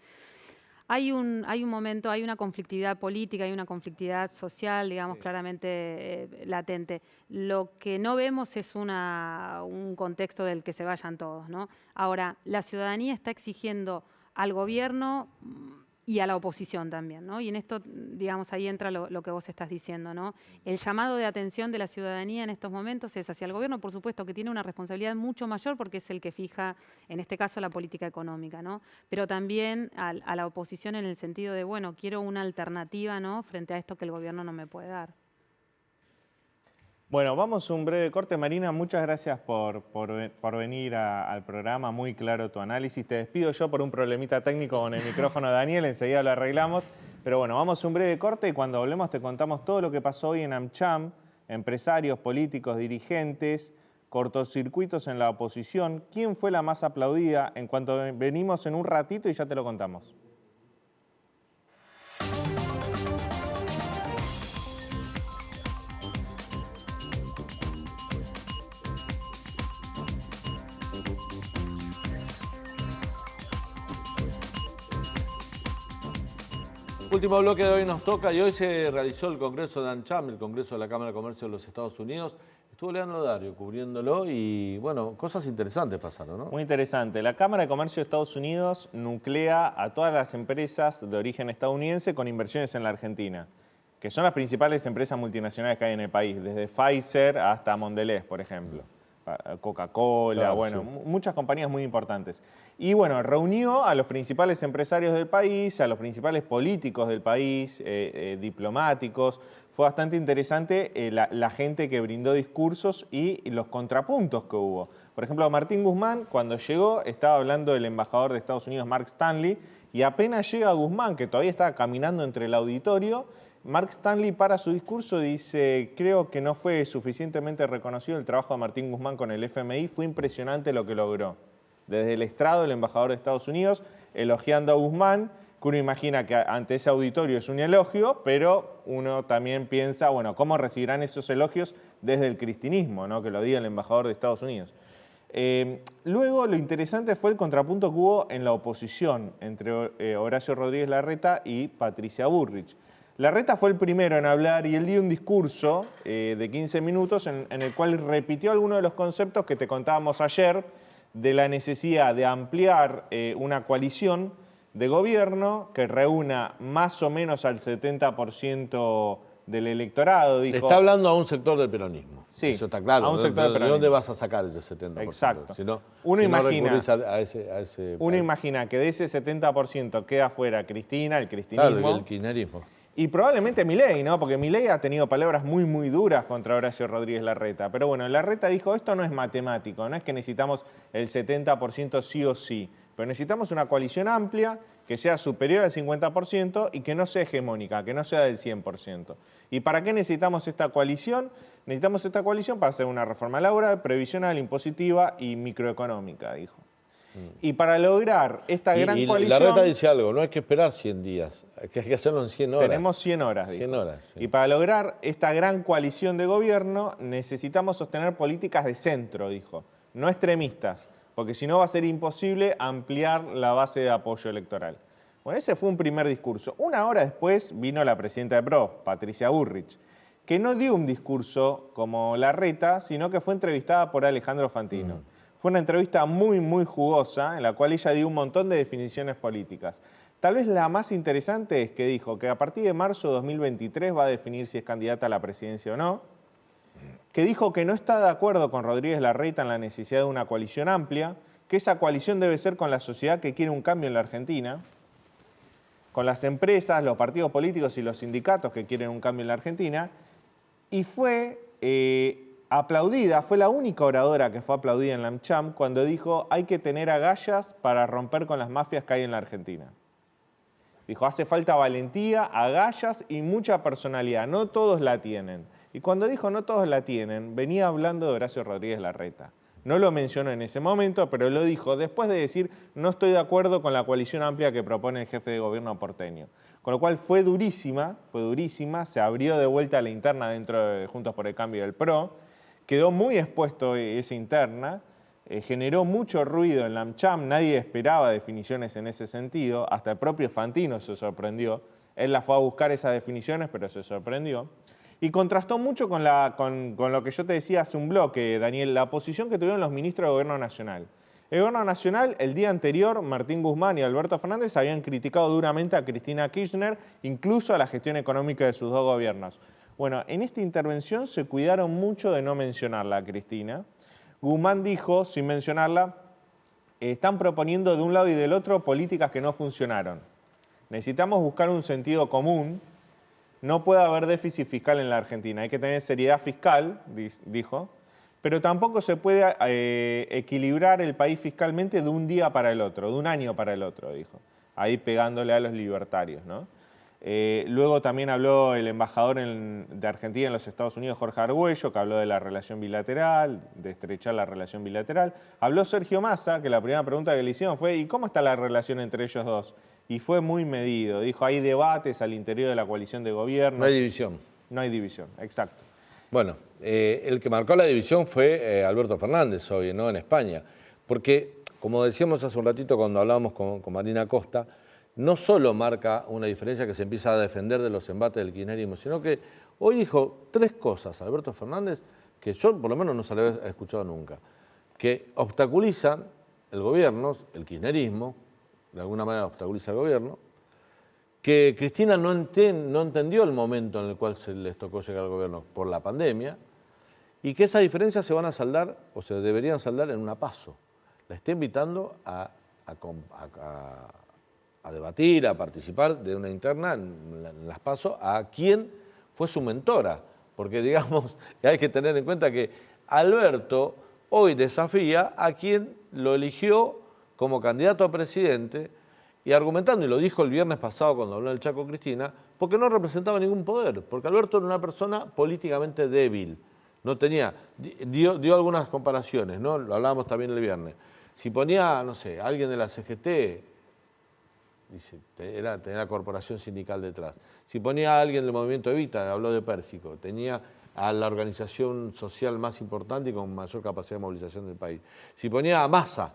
S9: Hay un momento, hay una conflictividad política, hay una conflictividad social, digamos, claramente latente. Lo que no vemos es un contexto del que se vayan todos, ¿no? Ahora, la ciudadanía está exigiendo al gobierno y a la oposición también, ¿no? Y en esto, digamos, ahí entra lo que vos estás diciendo, ¿no? El llamado de atención de la ciudadanía en estos momentos es hacia el gobierno, por supuesto, que tiene una responsabilidad mucho mayor porque es el que fija, en este caso, la política económica, ¿no? Pero también a la oposición en el sentido de, bueno, quiero una alternativa, ¿no? Frente a esto que el gobierno no me puede dar.
S8: Bueno, vamos a un breve corte. Marina, muchas gracias por venir al programa. Muy claro tu análisis. Te despido yo por un problemita técnico con el micrófono de Daniel. Enseguida lo arreglamos. Pero bueno, vamos a un breve corte y cuando volvemos te contamos todo lo que pasó hoy en AmCham. Empresarios, políticos, dirigentes, cortocircuitos en la oposición. ¿Quién fue la más aplaudida? En cuanto venimos en un ratito y ya te lo contamos.
S1: Último bloque de Hoy Nos Toca, y hoy se realizó el Congreso de AmCham, el Congreso de la Cámara de Comercio de los Estados Unidos. Estuvo Leandro Dario cubriéndolo y, bueno, cosas interesantes pasaron, ¿no?
S8: Muy interesante. La Cámara de Comercio de Estados Unidos nuclea a todas las empresas de origen estadounidense con inversiones en la Argentina, que son las principales empresas multinacionales que hay en el país, desde Pfizer hasta Mondelez, por ejemplo. Coca-Cola,
S1: Claro,
S8: bueno,
S1: sí.
S8: muchas compañías muy importantes. Y bueno, reunió a los principales empresarios del país, a los principales políticos del país, diplomáticos. Fue bastante interesante la gente que brindó discursos y los contrapuntos que hubo. Por ejemplo, Martín Guzmán, cuando llegó, estaba hablando el embajador de Estados Unidos, Mark Stanley, y apenas llega Guzmán, que todavía estaba caminando entre el auditorio, Mark Stanley para su discurso dice: creo que no fue suficientemente reconocido el trabajo de Martín Guzmán con el FMI, fue impresionante lo que logró. Desde el estrado, el embajador de Estados Unidos, elogiando a Guzmán, que uno imagina que ante ese auditorio es un elogio, pero uno también piensa, bueno, ¿cómo recibirán esos elogios desde el cristinismo, ¿no? Que lo diga el embajador de Estados Unidos? Luego, lo interesante fue el contrapunto que hubo en la oposición entre Horacio Rodríguez Larreta y Patricia Bullrich. Larreta fue el primero en hablar y él dio un discurso de 15 minutos en el cual repitió algunos de los conceptos que te contábamos ayer de la necesidad de ampliar una coalición de gobierno que reúna más o menos al 70% del electorado. Dijo.
S1: Le está hablando a un sector del peronismo.
S8: Sí,
S1: eso está claro.
S8: a un sector del
S1: ¿De
S8: peronismo.
S1: dónde vas a sacar ese 70%?
S8: Exacto.
S1: Si no,
S8: Uno
S1: si no
S8: imagina-
S1: recurrís a ese
S8: Uno imagina que de ese 70% queda fuera Cristina, el
S1: Claro,
S8: cristinismo,
S1: y el kirchnerismo.
S8: y probablemente Milei, ¿no? Porque Milei ha tenido palabras muy, muy duras contra Horacio Rodríguez Larreta. Pero bueno, Larreta dijo, esto no es matemático, no es que necesitamos el 70% sí o sí, pero necesitamos una coalición amplia que sea superior al 50% y que no sea hegemónica, que no sea del 100%. ¿Y para qué necesitamos esta coalición? Necesitamos esta coalición para hacer una reforma laboral, previsional, impositiva y microeconómica, dijo. Y para lograr esta gran
S1: Y
S8: coalición...
S1: Larreta dice algo, no hay que esperar 100 días, que hay que hacerlo en 100 horas.
S8: Tenemos 100 horas, dijo.
S1: 100 horas, sí.
S8: Y para lograr esta gran coalición de gobierno necesitamos sostener políticas de centro, dijo, no extremistas, porque si no va a ser imposible ampliar la base de apoyo electoral. Bueno, ese fue un primer discurso. Una hora después vino la presidenta de PRO, Patricia Bullrich, que no dio un discurso como Larreta, sino que fue entrevistada por Alejandro Fantino. Fue una entrevista muy, muy jugosa, en la cual ella dio un montón de definiciones políticas. Tal vez la más interesante es que dijo que a partir de marzo de 2023 va a definir si es candidata a la presidencia o no, que dijo que no está de acuerdo con Rodríguez Larreta en la necesidad de una coalición amplia, que esa coalición debe ser con la sociedad que quiere un cambio en la Argentina, con las empresas, los partidos políticos y los sindicatos que quieren un cambio en la Argentina, y fue aplaudida, fue la única oradora que fue aplaudida en la AmCham cuando dijo hay que tener agallas para romper con las mafias que hay en la Argentina. Dijo, hace falta valentía, agallas y mucha personalidad, no todos la tienen. Y cuando dijo no todos la tienen, venía hablando de Horacio Rodríguez Larreta. No lo mencionó en ese momento, pero lo dijo después de decir no estoy de acuerdo con la coalición amplia que propone el jefe de gobierno porteño. Con lo cual fue durísima, se abrió de vuelta la interna dentro de Juntos por el Cambio del PRO, quedó muy expuesto esa interna, generó mucho ruido en la AmCham, nadie esperaba definiciones en ese sentido, hasta el propio Fantino se sorprendió, él la fue a buscar esas definiciones, pero se sorprendió. Y contrastó mucho con lo que yo te decía hace un bloque, Daniel, la posición que tuvieron los ministros de Gobierno Nacional. El Gobierno Nacional, el día anterior, Martín Guzmán y Alberto Fernández habían criticado duramente a Cristina Kirchner, incluso a la gestión económica de sus dos gobiernos. Bueno, en esta intervención se cuidaron mucho de no mencionarla a Cristina. Guzmán dijo, sin mencionarla, están proponiendo de un lado y del otro políticas que no funcionaron. Necesitamos buscar un sentido común. No puede haber déficit fiscal en la Argentina. Hay que tener seriedad fiscal, dijo, pero tampoco se puede equilibrar el país fiscalmente de un día para el otro, de un año para el otro, dijo. Ahí pegándole a los libertarios, ¿no? Luego también habló el embajador de Argentina en los Estados Unidos, Jorge Argüello, que habló de la relación bilateral, de estrechar la relación bilateral. Habló Sergio Massa, que la primera pregunta que le hicieron fue ¿y cómo está la relación entre ellos dos? Y fue muy medido. Dijo, hay debates al interior de la coalición de gobierno.
S1: No hay división.
S8: No hay división, exacto.
S1: Bueno, el que marcó la división fue Alberto Fernández hoy, ¿no? En España. Porque, como decíamos hace un ratito cuando hablábamos con Marina Costa, no solo marca una diferencia que se empieza a defender de los embates del kirchnerismo, sino que hoy dijo 3 cosas, Alberto Fernández, que yo por lo menos no se lo había escuchado nunca, que obstaculizan el gobierno, el kirchnerismo, de alguna manera obstaculiza el gobierno, que Cristina no entendió el momento en el cual se les tocó llegar al gobierno por la pandemia, y que esas diferencias se van a saldar, o se deberían saldar en una PASO. La está invitando a debatir, a participar de una interna en las PASO a quien fue su mentora, porque digamos, hay que tener en cuenta que Alberto hoy desafía a quien lo eligió como candidato a presidente y argumentando, y lo dijo el viernes pasado cuando habló del Chaco Cristina, porque no representaba ningún poder, porque Alberto era una persona políticamente débil, no tenía, dio algunas comparaciones, ¿no? Lo hablábamos también el viernes. Si ponía, no sé, alguien de la CGT, dice, tenía la corporación sindical detrás. Si ponía a alguien del movimiento Evita, habló de Pérsico, tenía a la organización social más importante y con mayor capacidad de movilización del país. Si ponía a Massa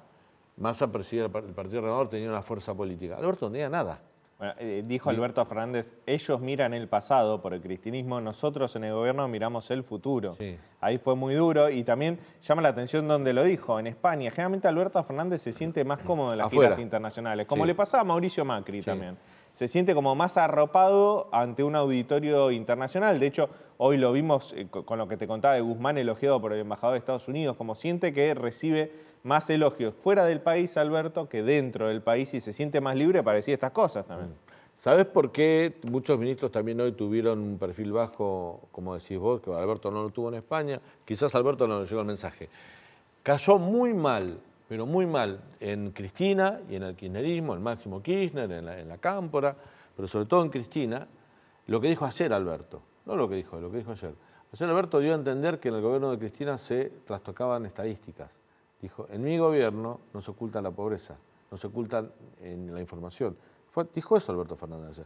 S1: presidía el Partido Renovador, tenía una fuerza política. Alberto no tenía nada.
S8: Bueno, dijo Alberto Fernández, ellos miran el pasado por el cristinismo, nosotros en el gobierno miramos el futuro. Sí. Ahí fue muy duro y también llama la atención donde lo dijo, en España. Generalmente Alberto Fernández se siente más cómodo en las giras internacionales, como le pasaba a Mauricio Macri también. Se siente como más arropado ante un auditorio internacional. De hecho, hoy lo vimos con lo que te contaba de Guzmán, elogiado por el embajador de Estados Unidos, como siente que recibe más elogios fuera del país, Alberto, que dentro del país, y se siente más libre para decir estas cosas también.
S1: ¿Sabés por qué muchos ministros también hoy tuvieron un perfil bajo, como decís vos, que Alberto no lo tuvo en España? Quizás a Alberto no le llegó el mensaje. Cayó muy mal, pero muy mal, en Cristina y en el kirchnerismo, en Máximo Kirchner, en la Cámpora, pero sobre todo en Cristina, lo que dijo ayer Alberto, no lo que dijo ayer. Ayer Alberto dio a entender que en el gobierno de Cristina se trastocaban estadísticas. Dijo, en mi gobierno no se oculta la pobreza, no se oculta en la información. Dijo eso Alberto Fernández ayer.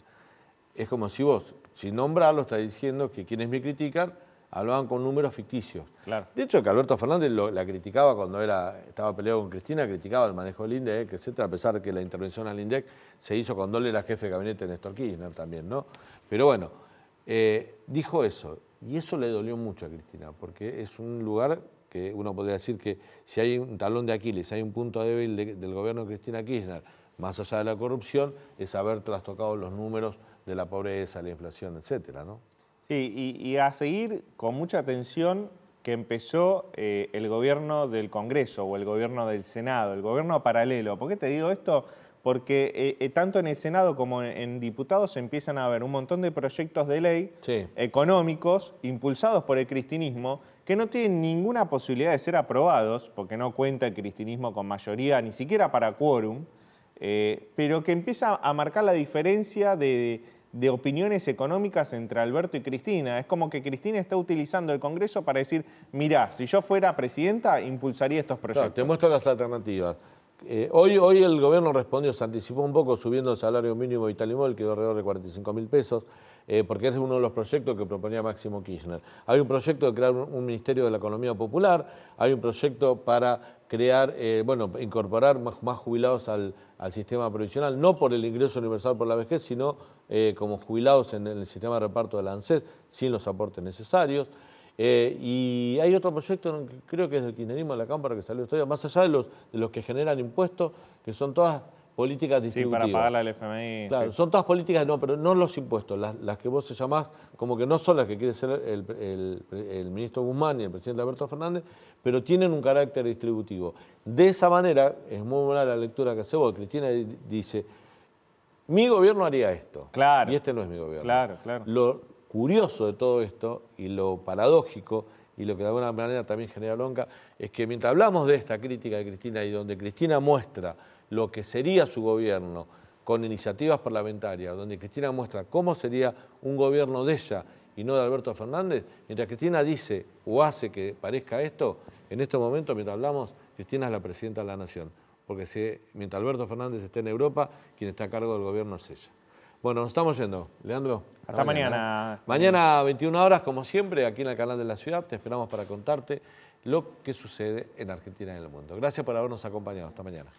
S1: Es como si vos, sin nombrarlo, estás diciendo que quienes me critican hablaban con números ficticios. Claro. De hecho, que Alberto Fernández la criticaba cuando estaba peleado con Cristina, criticaba el manejo del INDEC, etcétera, a pesar de que la intervención al INDEC se hizo cuando él era jefe de gabinete de Néstor Kirchner también, ¿no? Pero bueno, dijo eso, y eso le dolió mucho a Cristina, porque es un lugar que uno podría decir que si hay un talón de Aquiles, si hay un punto débil del gobierno de Cristina Kirchner, más allá de la corrupción, es haber trastocado los números de la pobreza, la inflación, etcétera, ¿no?
S8: Sí, y a seguir con mucha atención que empezó el gobierno del Congreso o el gobierno del Senado, el gobierno paralelo. ¿Por qué te digo esto? Porque tanto en el Senado como en diputados empiezan a haber un montón de proyectos de ley económicos impulsados por el cristinismo que no tienen ninguna posibilidad de ser aprobados, porque no cuenta el cristinismo con mayoría, ni siquiera para quórum, pero que empieza a marcar la diferencia de opiniones económicas entre Alberto y Cristina. Es como que Cristina está utilizando el Congreso para decir, mirá, si yo fuera presidenta, impulsaría estos proyectos.
S1: Claro, te muestro las alternativas. Hoy el gobierno respondió, se anticipó un poco subiendo el salario mínimo Italimóvil, quedó alrededor de 45.000 pesos, porque es uno de los proyectos que proponía Máximo Kirchner. Hay un proyecto de crear un Ministerio de la Economía Popular, hay un proyecto para crear, incorporar más jubilados al sistema provisional, no por el ingreso universal por la vejez, sino como jubilados en el sistema de reparto de la ANSES, sin los aportes necesarios. Y hay otro proyecto, creo que es del kirchnerismo de la Cámpora, que salió todavía, más allá de los que generan impuestos, que son todas políticas distributivas.
S8: Sí, para pagarle al FMI.
S1: Claro,
S8: sí.
S1: Son todas políticas, no, pero no los impuestos, las que vos se llamás, como que no son las que quiere ser el ministro Guzmán y el presidente Alberto Fernández, pero tienen un carácter distributivo. De esa manera, es muy buena la lectura que hace vos, Cristina dice, mi gobierno haría esto,
S8: claro,
S1: y este no es mi gobierno.
S8: Claro, claro.
S1: Lo curioso de todo esto, y lo paradójico, y lo que de alguna manera también genera bronca, es que mientras hablamos de esta crítica de Cristina y donde Cristina muestra lo que sería su gobierno con iniciativas parlamentarias, donde Cristina muestra cómo sería un gobierno de ella y no de Alberto Fernández, mientras Cristina dice o hace que parezca esto, en estos momentos, mientras hablamos, Cristina es la presidenta de la Nación, porque mientras Alberto Fernández esté en Europa, quien está a cargo del gobierno es ella. Bueno, nos estamos yendo. Leandro.
S8: Hasta mañana.
S1: Mañana a 21 horas, como siempre, aquí en el canal de la ciudad, te esperamos para contarte lo que sucede en Argentina y en el mundo. Gracias por habernos acompañado. Hasta mañana.